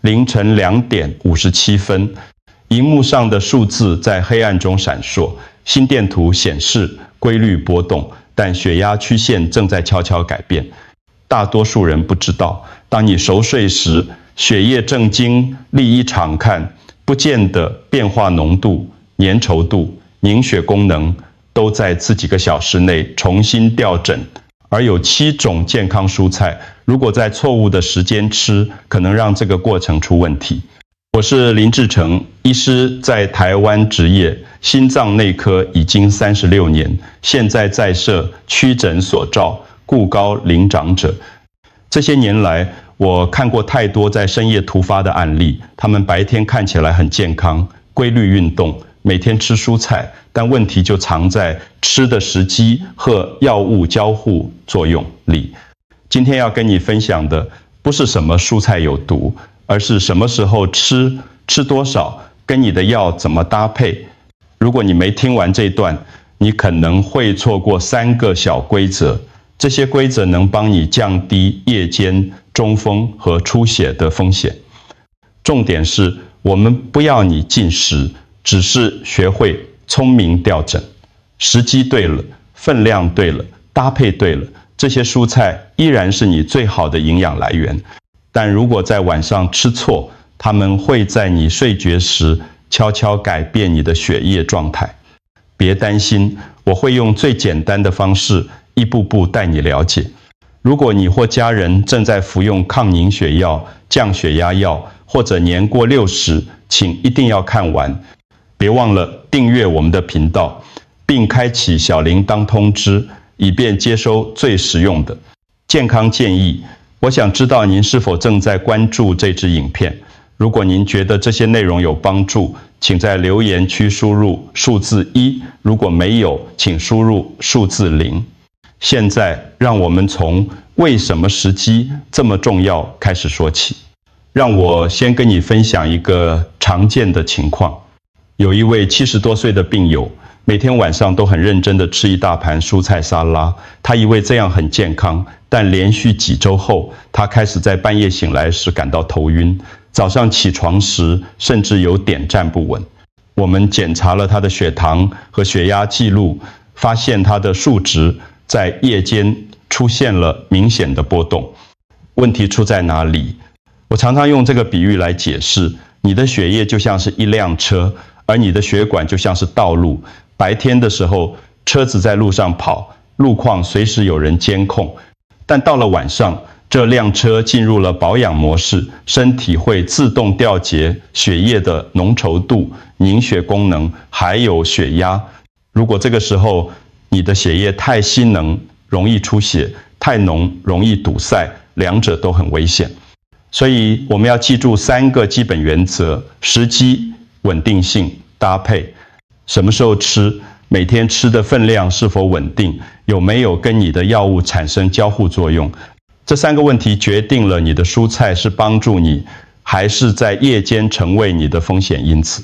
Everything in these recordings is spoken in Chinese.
凌晨2点57分，荧幕上的数字在黑暗中闪烁，心电图显示规律波动，但血压曲线正在悄悄改变。大多数人不知道，当你熟睡时，血液正经利益场看，不见得变化浓度、粘稠度、凝血功能都在这几个小时内重新调整。而有7种健康蔬菜，如果在错误的时间吃，可能让这个过程出问题。我是林志成医师，在台湾执业，心脏内科已经36年，现在在设区诊所照，顾高龄长者。这些年来，我看过太多在深夜突发的案例，他们白天看起来很健康，规律运动，每天吃蔬菜，但问题就藏在吃的时机和药物交互作用里。今天要跟你分享的不是什么蔬菜有毒，而是什么时候吃，吃多少，跟你的药怎么搭配。如果你没听完这段，你可能会错过3个小规则。这些规则能帮你降低夜间中风和出血的风险。重点是我们不要你进食，只是学会聪明调整，时机对了，分量对了，搭配对了，这些蔬菜依然是你最好的营养来源。但如果在晚上吃错，它们会在你睡觉时悄悄改变你的血液状态。别担心，我会用最简单的方式一步步带你了解。如果你或家人正在服用抗凝血药、降血压药，或者年过60，请一定要看完。别忘了订阅我们的频道，并开启小铃铛通知，以便接收最实用的健康建议。我想知道您是否正在关注这支影片。如果您觉得这些内容有帮助，请在留言区输入数字1，如果没有，请输入数字0。现在让我们从为什么时机这么重要开始说起。让我先跟你分享一个常见的情况。有一位70多岁的病友，每天晚上都很认真地吃一大盘蔬菜沙拉，他以为这样很健康，但连续几周后，他开始在半夜醒来时感到头晕，早上起床时甚至有点站不稳。我们检查了他的血糖和血压记录，发现他的数值在夜间出现了明显的波动。问题出在哪里？我常常用这个比喻来解释，你的血液就像是一辆车，而你的血管就像是道路。白天的时候，车子在路上跑，路况随时有人监控。但到了晚上，这辆车进入了保养模式，身体会自动调节血液的浓稠度、凝血功能，还有血压。如果这个时候你的血液太稀能，容易出血；太浓，容易堵塞，两者都很危险。所以我们要记住3个基本原则：时机、稳定性、搭配。什么时候吃？每天吃的分量是否稳定？有没有跟你的药物产生交互作用？这3个问题决定了你的蔬菜是帮助你，还是在夜间成为你的风险因子。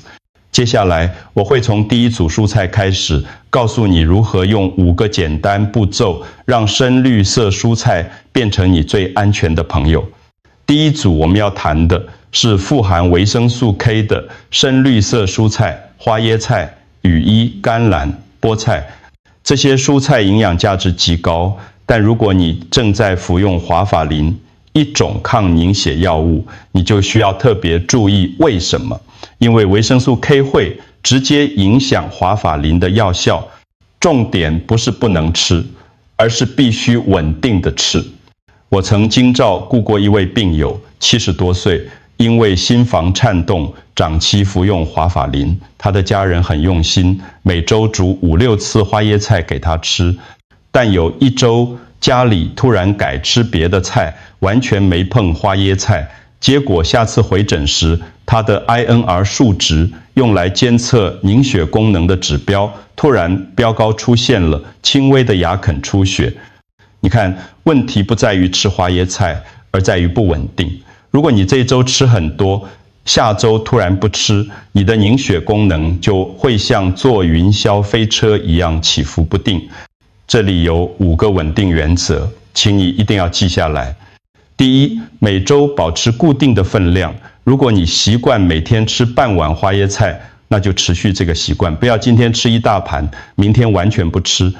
接下来我会从第一组蔬菜开始，告诉你如何用5个简单步骤，让深绿色蔬菜变成你最安全的朋友。第一组我们要谈的是富含维生素 K 的深绿色蔬菜，花椰菜、羽衣甘蓝、菠菜。这些蔬菜营养价值极高，但如果你正在服用华法林，一种抗凝血药物，你就需要特别注意。为什么？因为维生素 K 会直接影响华法林的药效。重点不是不能吃，而是必须稳定的吃。我曾经照顾过一位病友，70多岁，因为心房颤动，长期服用华法林。他的家人很用心，每周煮5、6次花椰菜给他吃。但有1周，家里突然改吃别的菜，完全没碰花椰菜。结果下次回诊时，他的 INR 数值用来监测凝血功能的指标，突然飙高，出现了轻微的牙啃出血。你看，问题不在于吃花椰菜，而在于不稳定。如果你这一周吃很多，下周突然不吃，你的凝血功能就会像坐云霄飞车一样起伏不定。这里有5个稳定原则，请你一定要记下来。第一，每周保持固定的分量，如果你习惯每天吃半碗花椰菜，那就持续这个习惯，不要今天吃一大盘，明天完全不吃。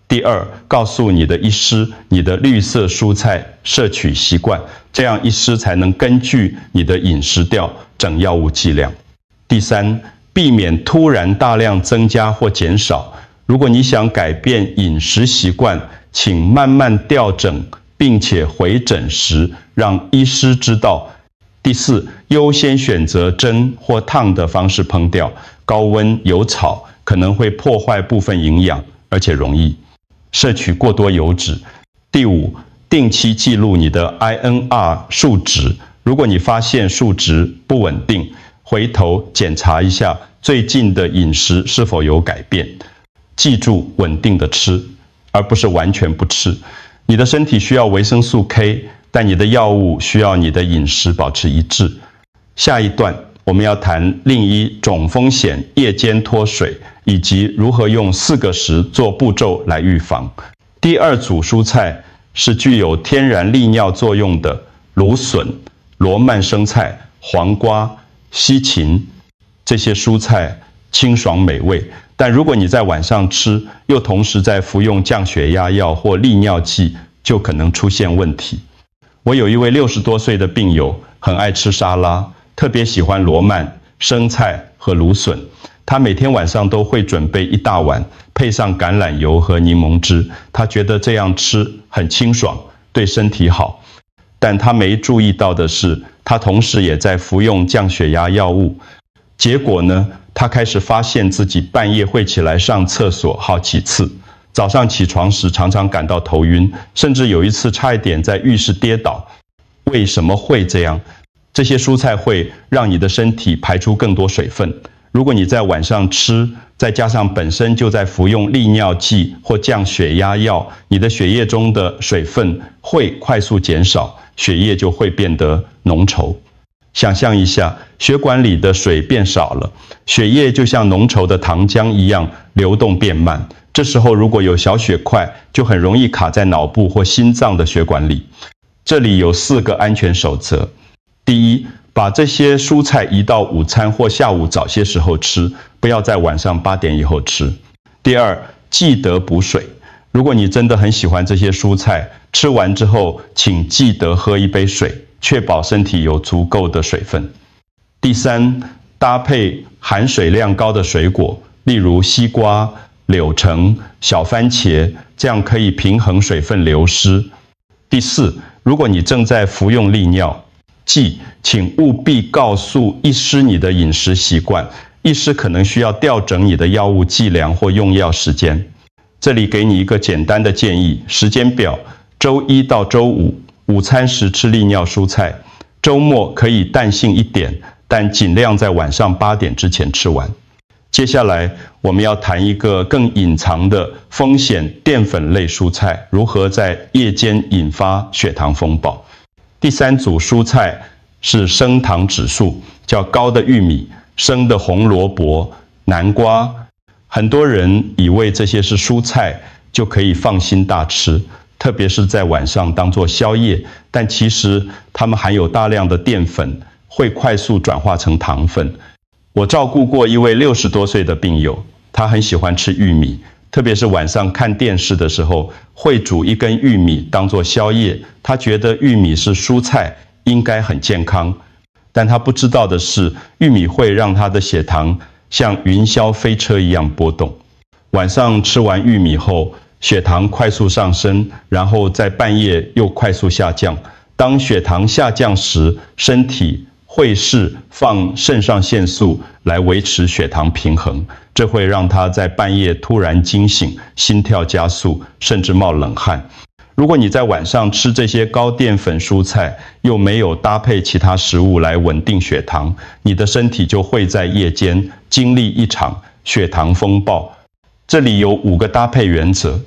第二，告诉你的医师你的绿色蔬菜摄取习惯，这样医师才能根据你的饮食调整药物剂量。第三，避免突然大量增加或减少。如果你想改变饮食习惯，请慢慢调整，并且回诊时让医师知道。第四，优先选择蒸或烫的方式烹调，高温油炒可能会破坏部分营养，而且容易摄取过多油脂。第五，定期记录你的 INR 数值，如果你发现数值不稳定，回头检查一下最近的饮食是否有改变。记住稳定的吃，而不是完全不吃。你的身体需要维生素 K， 但你的药物需要你的饮食保持一致。下一段我们要谈另一种风险夜间脱水，以及如何用4个10做步骤来预防。第二组蔬菜是具有天然利尿作用的芦笋、罗曼生菜、黄瓜、西芹，这些蔬菜清爽美味，但如果你在晚上吃，又同时在服用降血压药或利尿剂，就可能出现问题。我有一位60多岁的病友，很爱吃沙拉，特别喜欢罗曼、生菜和芦笋。他每天晚上都会准备1大碗，配上橄榄油和柠檬汁。他觉得这样吃很清爽，对身体好。但他没注意到的是，他同时也在服用降血压药物。结果呢，他开始发现自己半夜会起来上厕所好几次，早上起床时常常感到头晕，甚至有一次差一点在浴室跌倒。为什么会这样？这些蔬菜会让你的身体排出更多水分。如果你在晚上吃，再加上本身就在服用利尿剂或降血压药，你的血液中的水分会快速减少，血液就会变得浓稠。想象一下，血管里的水变少了，血液就像浓稠的糖浆一样流动变慢。这时候如果有小血块，就很容易卡在脑部或心脏的血管里。这里有4个安全守则。第一，把这些蔬菜移到午餐或下午早些时候吃，不要在晚上8点以后吃。第二，记得补水。如果你真的很喜欢这些蔬菜，吃完之后请记得喝一杯水，确保身体有足够的水分。第三，搭配含水量高的水果，例如西瓜、柳橙、小番茄，这样可以平衡水分流失。第四，如果你正在服用利尿剂，请务必告诉医师你的饮食习惯，医师可能需要调整你的药物剂量或用药时间。这里给你一个简单的建议，时间表：周1到周5，午餐时吃利尿蔬菜，周末可以淡性一点，但尽量在晚上8点之前吃完。接下来我们要谈一个更隐藏的风险淀粉类蔬菜，如何在夜间引发血糖风暴。第3组蔬菜是升糖指数较高的玉米、生的红萝卜、南瓜。很多人以为这些是蔬菜，就可以放心大吃，特别是在晚上当作宵夜，但其实它们含有大量的淀粉，会快速转化成糖分。我照顾过一位60多岁的病友，他很喜欢吃玉米，特别是晚上看电视的时候，会煮1根玉米当作宵夜。他觉得玉米是蔬菜，应该很健康，但他不知道的是，玉米会让他的血糖像云霄飞车一样波动。晚上吃完玉米后，血糖快速上升，然后在半夜又快速下降。当血糖下降时，身体会释放肾上腺素来维持血糖平衡，这会让他在半夜突然惊醒，心跳加速，甚至冒冷汗。如果你在晚上吃这些高淀粉蔬菜，又没有搭配其他食物来稳定血糖，你的身体就会在夜间经历一场血糖风暴。这里有5个搭配原则。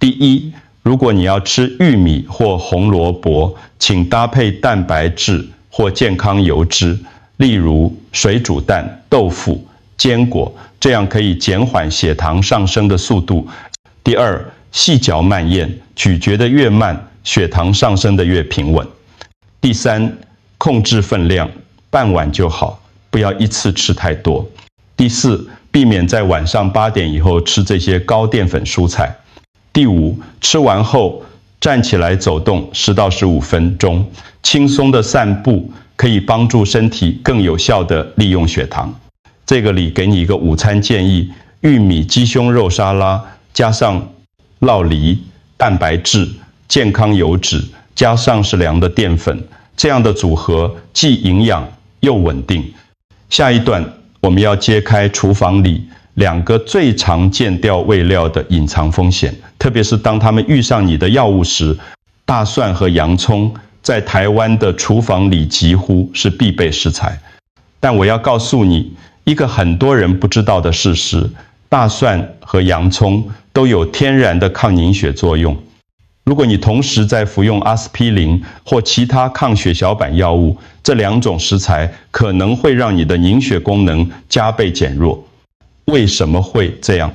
第一，如果你要吃玉米或红萝卜，请搭配蛋白质或健康油脂，例如水煮蛋、豆腐、坚果，这样可以减缓血糖上升的速度。第二，细嚼慢咽，咀嚼的越慢，血糖上升的越平稳。第三，控制分量，半碗就好，不要一次吃太多。第4，避免在晚上8点以后吃这些高淀粉蔬菜。第5，吃完后站起来走动10到15分钟，轻松的散步可以帮助身体更有效地利用血糖。这个里给你一个午餐建议：玉米鸡胸肉沙拉，加上酪梨、蛋白质、健康油脂，加上适量的淀粉，这样的组合既营养又稳定。下一段我们要揭开厨房里2个最常见掉味料的隐藏风险，特别是当他们遇上你的药物时，大蒜和洋葱在台湾的厨房里几乎是必备食材。但我要告诉你一个很多人不知道的事实：大蒜和洋葱都有天然的抗凝血作用。如果你同时在服用阿司匹林或其他抗血小板药物，这2种食材可能会让你的凝血功能加倍减弱。为什么会这样？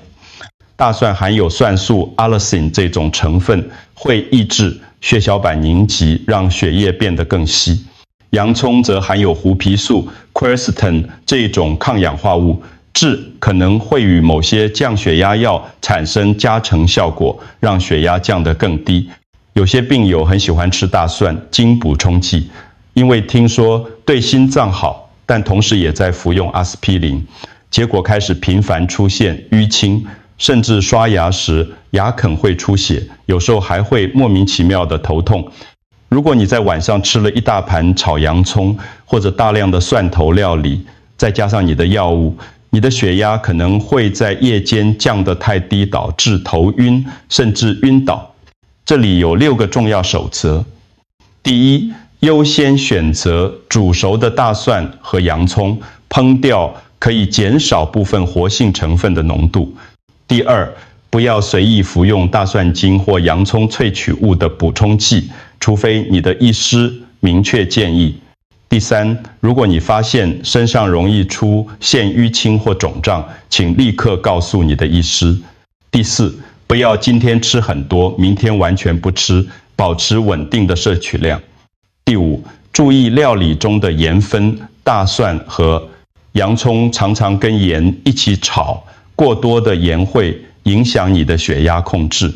大蒜含有蒜素 allicin 这种成分，会抑制血小板凝集，让血液变得更稀。洋葱则含有胡皮素 quercetin 这种抗氧化物，可能会与某些降血压药产生加成效果，让血压降得更低。有些病友很喜欢吃大蒜经补充剂，因为听说对心脏好，但同时也在服用阿司匹林，结果开始频繁出现淤青，甚至刷牙时牙啃会出血，有时候还会莫名其妙的头痛。如果你在晚上吃了一大盘炒洋葱或者大量的蒜头料理，再加上你的药物，你的血压可能会在夜间降得太低，导致头晕甚至晕倒。这里有6个重要守则。第1，优先选择煮熟的大蒜和洋葱，烹调可以减少部分活性成分的浓度。第2，不要随意服用大蒜精或洋葱萃取物的补充剂，除非你的医师明确建议。第3，如果你发现身上容易出现淤青或肿胀，请立刻告诉你的医师。第4，不要今天吃很多，明天完全不吃，保持稳定的摄取量。第5，注意料理中的盐分，大蒜和洋葱常常跟盐一起炒，过多的盐会影响你的血压控制。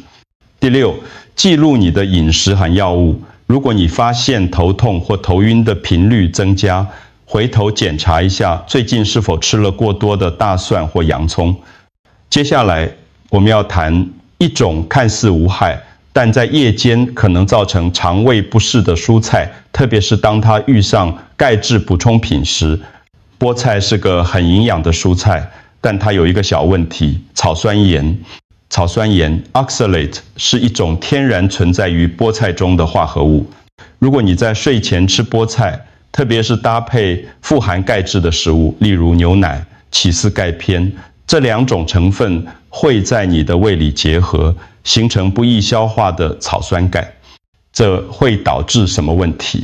第6，记录你的饮食和药物。如果你发现头痛或头晕的频率增加，回头检查一下最近是否吃了过多的大蒜或洋葱。接下来我们要谈一种看似无害，但在夜间可能造成肠胃不适的蔬菜，特别是当它遇上钙质补充品时。菠菜是个很营养的蔬菜，但它有一个小问题：草酸盐。草酸盐 oxalate 是一种天然存在于菠菜中的化合物。如果你在睡前吃菠菜，特别是搭配富含钙质的食物，例如牛奶、起司钙片，这2种成分会在你的胃里结合，形成不易消化的草酸钙。这会导致什么问题？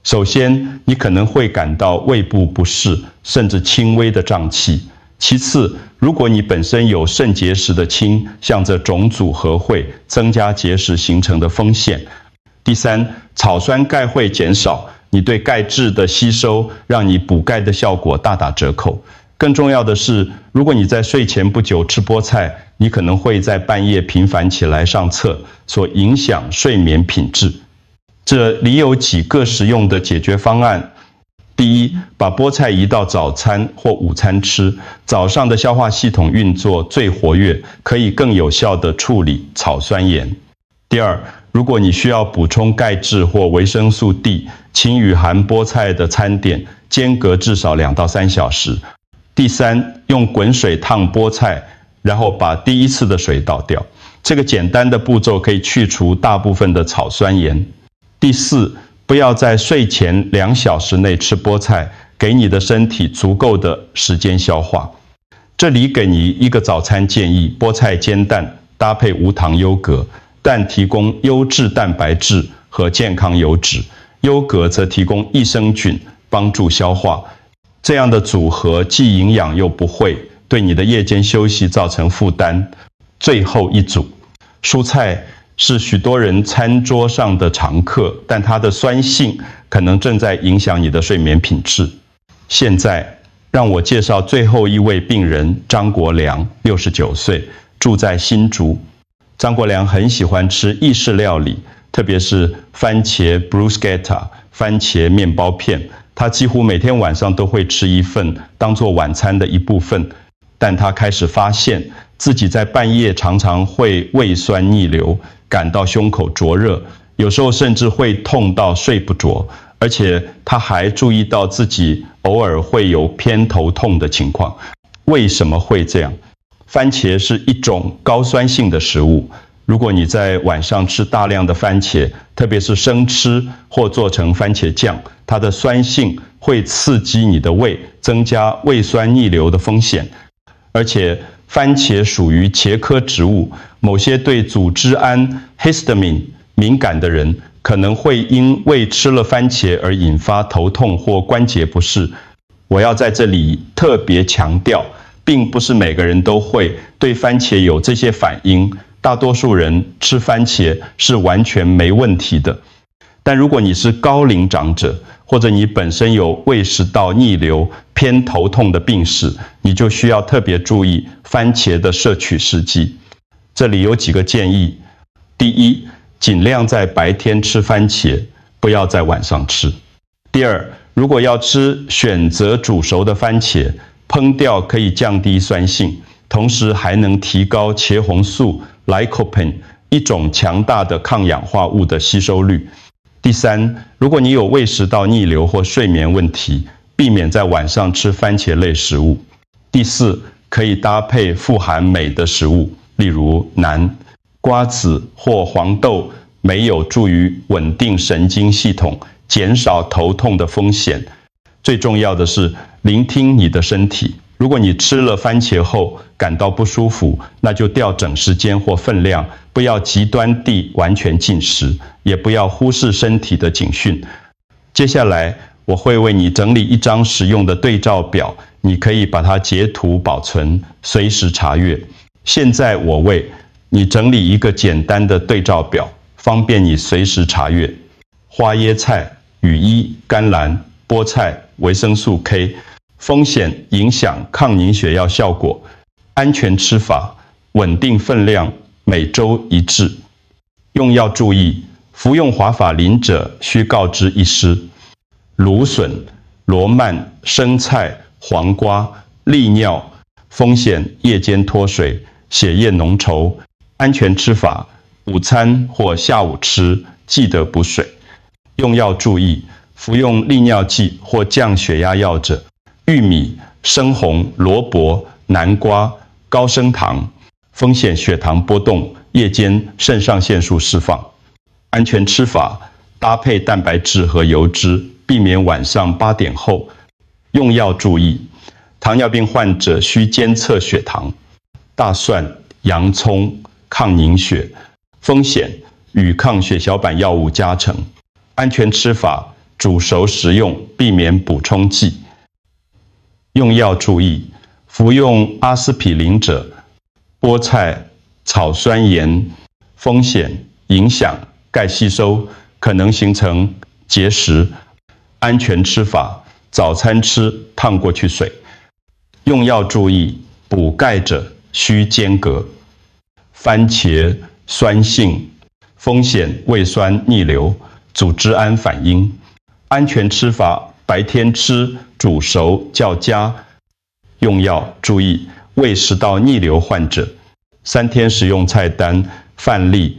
首先，你可能会感到胃部不适，甚至轻微的胀气。其次，如果你本身有肾结石的倾向，这种组合会增加结石形成的风险。第3，草酸钙会减少你对钙质的吸收，让你补钙的效果大打折扣。更重要的是，如果你在睡前不久吃菠菜，你可能会在半夜频繁起来上厕，所影响睡眠品质。这里有几个实用的解决方案。第1，把菠菜移到早餐或午餐吃，早上的消化系统运作最活跃，可以更有效地处理草酸盐。第2，如果你需要补充钙质或维生素 D， 请与含菠菜的餐点间隔至少2到3小时。第3，用滚水烫菠菜，然后把第1次的水倒掉。这个简单的步骤可以去除大部分的草酸盐。第4，不要在睡前2小时内吃菠菜，给你的身体足够的时间消化。这里给你一个早餐建议：菠菜煎蛋搭配无糖优格，蛋提供优质蛋白质和健康油脂，优格则提供益生菌，帮助消化。这样的组合既营养又不会对你的夜间休息造成负担。最后一组，蔬菜是许多人餐桌上的常客，但它的酸性可能正在影响你的睡眠品质。现在让我介绍最后一位病人张国良，69岁，住在新竹。张国良很喜欢吃意式料理，特别是番茄 bruschetta 番茄面包片，他几乎每天晚上都会吃一份，当作晚餐的一部分。但他开始发现自己在半夜常常会胃酸逆流，感到胸口灼热，有时候甚至会痛到睡不着，而且他还注意到自己偶尔会有偏头痛的情况。为什么会这样？番茄是一种高酸性的食物，如果你在晚上吃大量的番茄，特别是生吃或做成番茄酱，它的酸性会刺激你的胃，增加胃酸逆流的风险。而且番茄属于茄科植物，某些对组织胺 histamine 敏感的人可能会因为吃了番茄而引发头痛或关节不适。我要在这里特别强调，并不是每个人都会对番茄有这些反应，大多数人吃番茄是完全没问题的。但如果你是高龄长者，或者你本身有胃食道逆流、偏头痛的病史，你就需要特别注意番茄的摄取时机。这里有几个建议：第一，尽量在白天吃番茄，不要在晚上吃。第二，如果要吃，选择煮熟的番茄，烹调可以降低酸性，同时还能提高茄红素 lycopene 一种强大的抗氧化物的吸收率。第三，如果你有胃食道逆流或睡眠问题，避免在晚上吃番茄类食物。第四，可以搭配富含镁的食物，例如馕、瓜子或黄豆，镁有助于稳定神经系统，减少头痛的风险。最重要的是，聆听你的身体。如果你吃了番茄后感到不舒服，那就调整时间或分量，不要极端地完全禁食，也不要忽视身体的警讯。接下来我会为你整理一张实用的对照表，你可以把它截图保存，随时查阅。现在我为你整理一个简单的对照表，方便你随时查阅。花椰菜、羽衣甘蓝、菠菜、维生素 K， 风险影响抗凝血药效果，安全吃法，稳定分量，每周一治。用药注意：服用华法林者需告知医师。芦笋、罗曼、生菜、黄瓜、利尿，风险夜间脱水、血液浓稠。安全吃法：午餐或下午吃，记得补水。用药注意：服用利尿剂或降血压药者，玉米、生红、萝卜、南瓜、高升糖，风险血糖波动，夜间肾上腺素释放。安全吃法：搭配蛋白质和油脂，避免晚上8点后。用药注意：糖尿病患者需监测血糖。大蒜、洋葱抗凝血，风险与抗血小板药物加成。安全吃法：煮熟食用，避免补充剂。用药注意：服用阿司匹林者，菠菜、草酸盐，风险影响钙吸收，可能形成结石。安全吃法：早餐吃，烫过去水。用药注意：补钙者需间隔。番茄酸性，风险胃酸逆流、组织胺反应。安全吃法：白天吃，煮熟较佳。用药注意：胃食道逆流患者，3天食用菜单范例：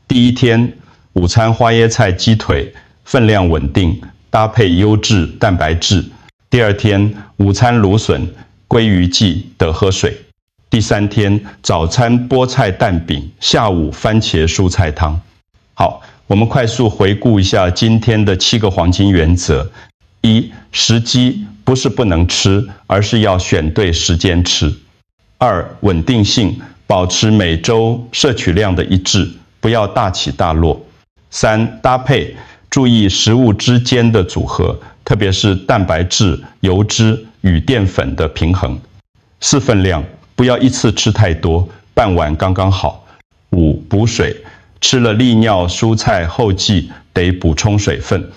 第1天，午餐花椰菜鸡腿，分量稳定，搭配优质蛋白质。第2天，午餐芦笋、鲑鱼记得喝水。第3天，早餐菠菜蛋饼，下午番茄蔬菜汤。好，我们快速回顾一下今天的7个黄金原则。1. 时机不是不能吃，而是要选对时间吃。2. 稳定性，保持每周摄取量的一致，不要大起大落。3. 搭配，注意食物之间的组合，特别是蛋白质、油脂与淀粉的平衡。4. 分量，不要一次吃太多，半碗刚刚好。5. 补水，吃了利尿蔬菜后记得补充水分。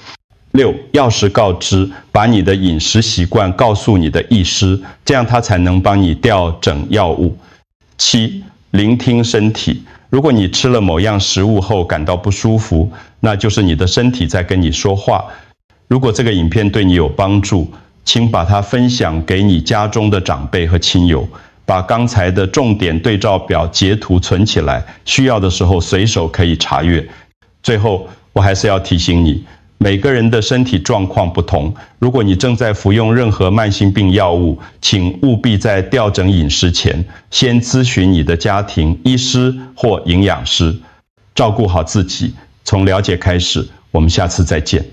6. 药师告知，把你的饮食习惯告诉你的医师，这样他才能帮你调整药物。7. 聆听身体，如果你吃了某样食物后感到不舒服，那就是你的身体在跟你说话。如果这个影片对你有帮助，请把它分享给你家中的长辈和亲友，把刚才的重点对照表截图存起来，需要的时候随手可以查阅。最后，我还是要提醒你，每个人的身体状况不同，如果你正在服用任何慢性病药物，请务必在调整饮食前，先咨询你的家庭医师或营养师，照顾好自己。从了解开始，我们下次再见。